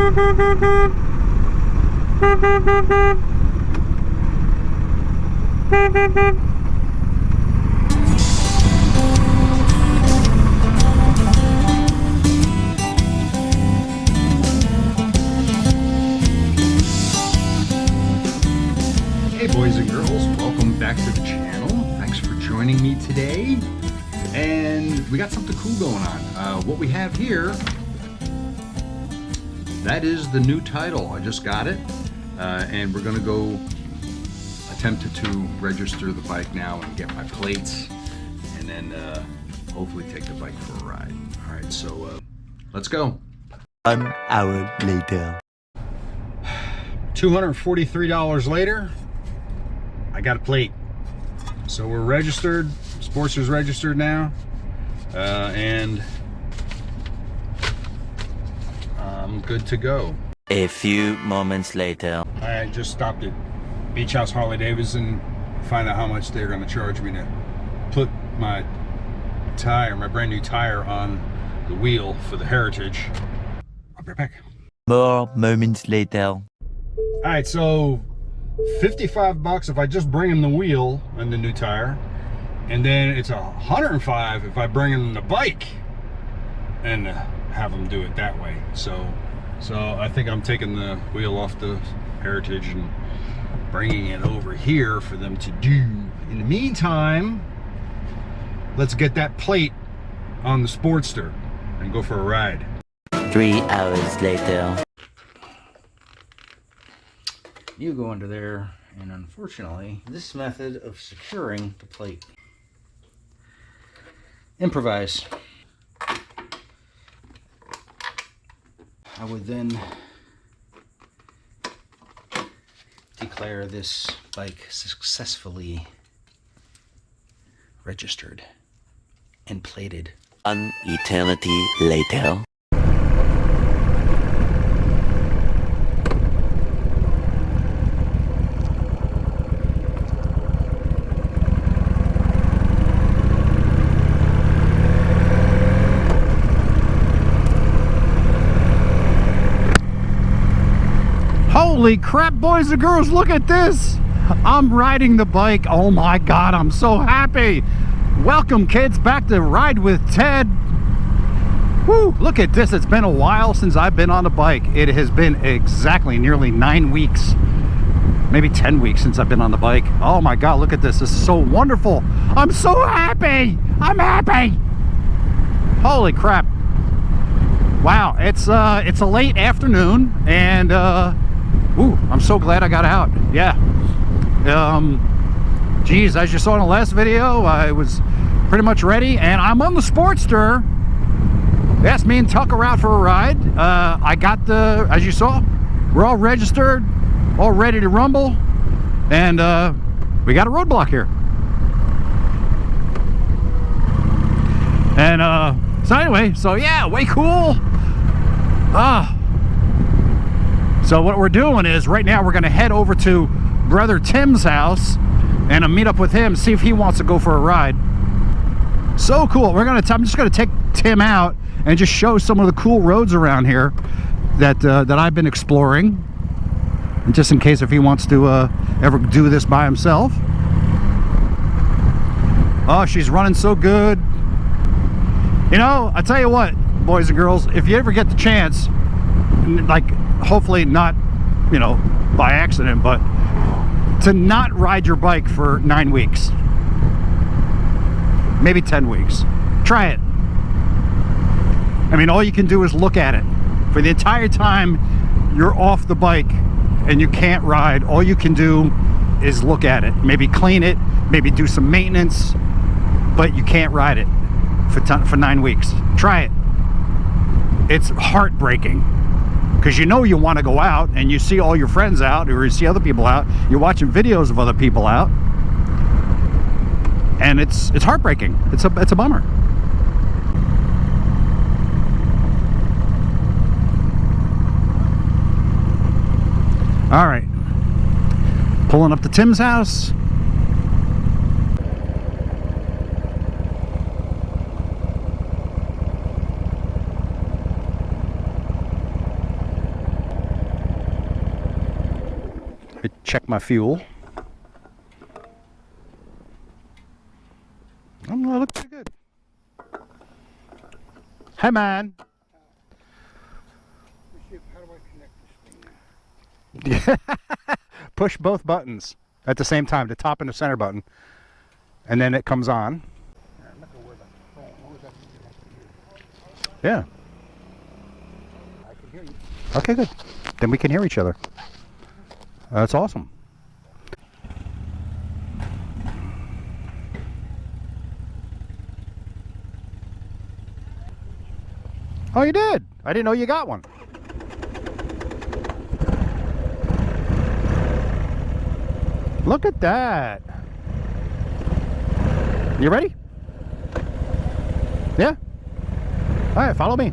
Hey boys and girls, welcome back to the channel. Thanks for joining me today. And we got something cool going on. What we have here, that is the new title. I just got it. And we're gonna go attempt to register the bike now and get my plates, and then hopefully take the bike for a ride. All right, so let's go. 1 hour later. $243 later, I got a plate. So we're registered. Sportster's registered now, and I'm good to go. A few moments later. I just stopped at Beach House Harley Davidson, find out how much they're going to charge me to put my tire, my brand new tire, on the wheel for the Heritage. I'll be right back. More moments later. All right, so $55 if I just bring him the wheel and the new tire, and then it's $105 if I bring him the bike and have him do it that way. So I think I'm taking the wheel off the Heritage and bringing it over here for them to do. In the meantime, let's get that plate on the Sportster and go for a ride. 3 hours later. You go under there, and unfortunately, this method of securing the plate. Improvise. I would then declare this bike successfully registered and plated. An eternity later. Holy crap, boys and girls, look at this. I'm riding the bike. Oh my God, I'm so happy. Welcome, kids, back to Ride with Ted. Woo, look at this. It's been a while since I've been on a bike. It has been exactly nearly 9 weeks, maybe 10 weeks since I've been on the bike. Oh my God, look at this. This is so wonderful. I'm so happy. I'm happy. Holy crap. Wow, it's a late afternoon, and ooh, I'm so glad I got out. Yeah. Geez, as you saw in the last video, I was pretty much ready, and I'm on the Sportster. They asked me and Tucker out for a ride. I got the, as you saw, we're all registered, all ready to rumble, and we got a roadblock here. And so anyway, so yeah, way cool. So what we're doing is right now we're going to head over to brother Tim's house and meet up with him, see if he wants to go for a ride. So cool. I'm just going to take Tim out and just show some of the cool roads around here that I've been exploring, and just in case if he wants to ever do this by himself. Oh, she's running so good. You know, I tell you what, boys and girls, if you ever get the chance, like, hopefully not, you know, by accident, but to not ride your bike for 9 weeks, maybe 10 weeks, try it. I mean, all you can do is look at it. For the entire time you're off the bike and you can't ride, all you can do is look at it. Maybe clean it, maybe do some maintenance, but you can't ride it for 9 weeks. Try it. It's heartbreaking, because you know you want to go out and you see all your friends out, or you see other people out, you're watching videos of other people out, and it's heartbreaking. It's a bummer. All right, pulling up to Tim's house. I check my fuel. I look pretty good. Hey, man. How do I connect this thing now? Push both buttons at the same time, the top and the center button, and then it comes on. I'm not gonna worry about the phone. What was that connected to? Yeah. I can hear you. Okay, good. Then we can hear each other. That's awesome. Oh, you did? I didn't know you got one. Look at that. You ready? Yeah? All right, follow me.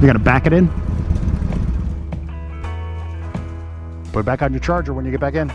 You're gonna back it in? Put it back on your charger when you get back in.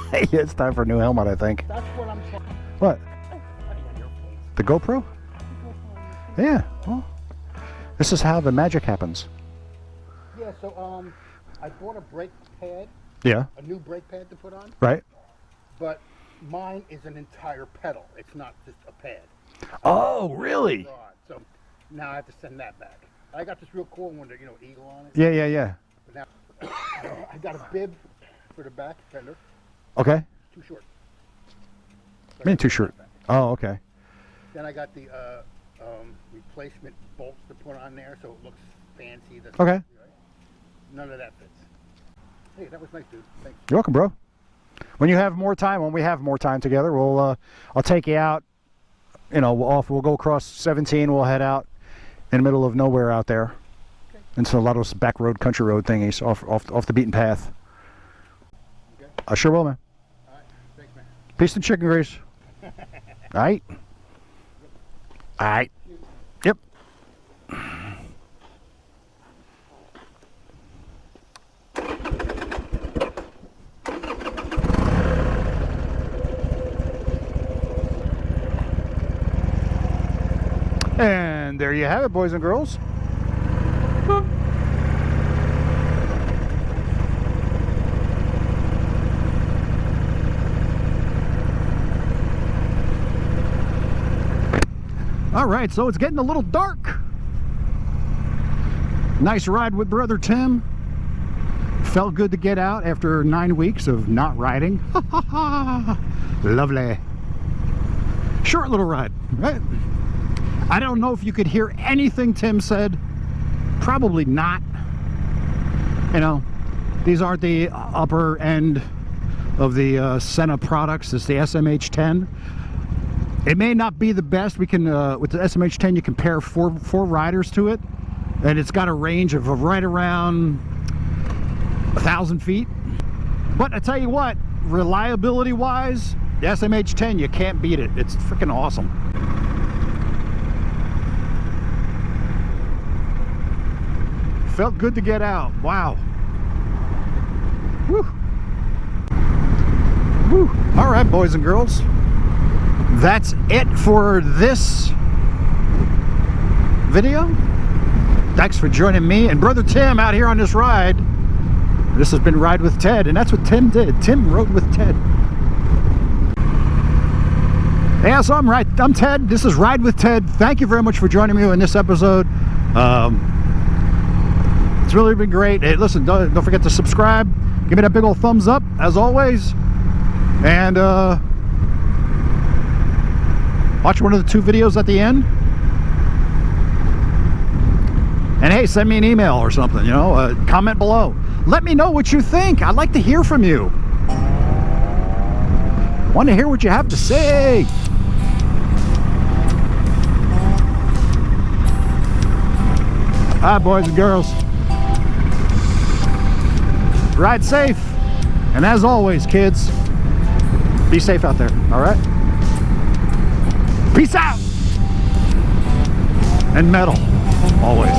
Hey, it's time for a new helmet, I think. That's what I'm talking. What? The GoPro? Yeah. Well, this is how the magic happens. Yeah. So I bought a brake pad, Yeah. a new brake pad to put on, Right. but mine is an entire pedal. It's not just a pad. Oh, really? Rod. So now I have to send that back. I got this real cool one, that, eagle on it. Yeah, yeah, yeah. But now I got a bib for the back fender. Okay. Too short. So I mean, too short. Oh, okay. Then I got the replacement bolts to put on there, so it looks fancy. That's Okay. right? None of that fits. Hey, that was nice, dude. Thanks. You're welcome, bro. When you have more time, when we have more time together, I'll take you out. We'll go across 17. We'll head out in the middle of nowhere out there, Okay. into a lot of those back road, country road thingies, off the beaten path. Okay. I sure will, man. All right. Thanks, man. Peace and chicken grease. All right. All right. Yep. And there you have it, boys and girls. All right, so it's getting a little dark. Nice ride with brother Tim. Felt good to get out after 9 weeks of not riding. Lovely. Short little ride, right? I don't know if you could hear anything Tim said. Probably not. These aren't the upper end of the Sena products. It's the SMH10. It may not be the best. We can, with the SMH10, you can pair four riders to it, and it's got a range of right around 1,000 feet. But I tell you what, reliability-wise, the SMH10, you can't beat it. It's freaking awesome. Felt good to get out. Wow. Woo. Woo. All right, boys and girls. That's it for this video. Thanks for joining me and brother Tim out here on this ride. This has been Ride with Ted, and that's what Tim did. Tim rode with Ted. Yeah, so I'm Ted. This is Ride with Ted. Thank you very much for joining me in this episode. It's really been great. Hey, listen, don't forget to subscribe. Give me that big old thumbs up, as always. And watch one of the 2 videos at the end. And hey, send me an email or something, comment below. Let me know what you think. I'd like to hear from you. Want to hear what you have to say. All right, boys and girls. Ride safe. And as always, kids, be safe out there, all right? Peace out. And metal, always.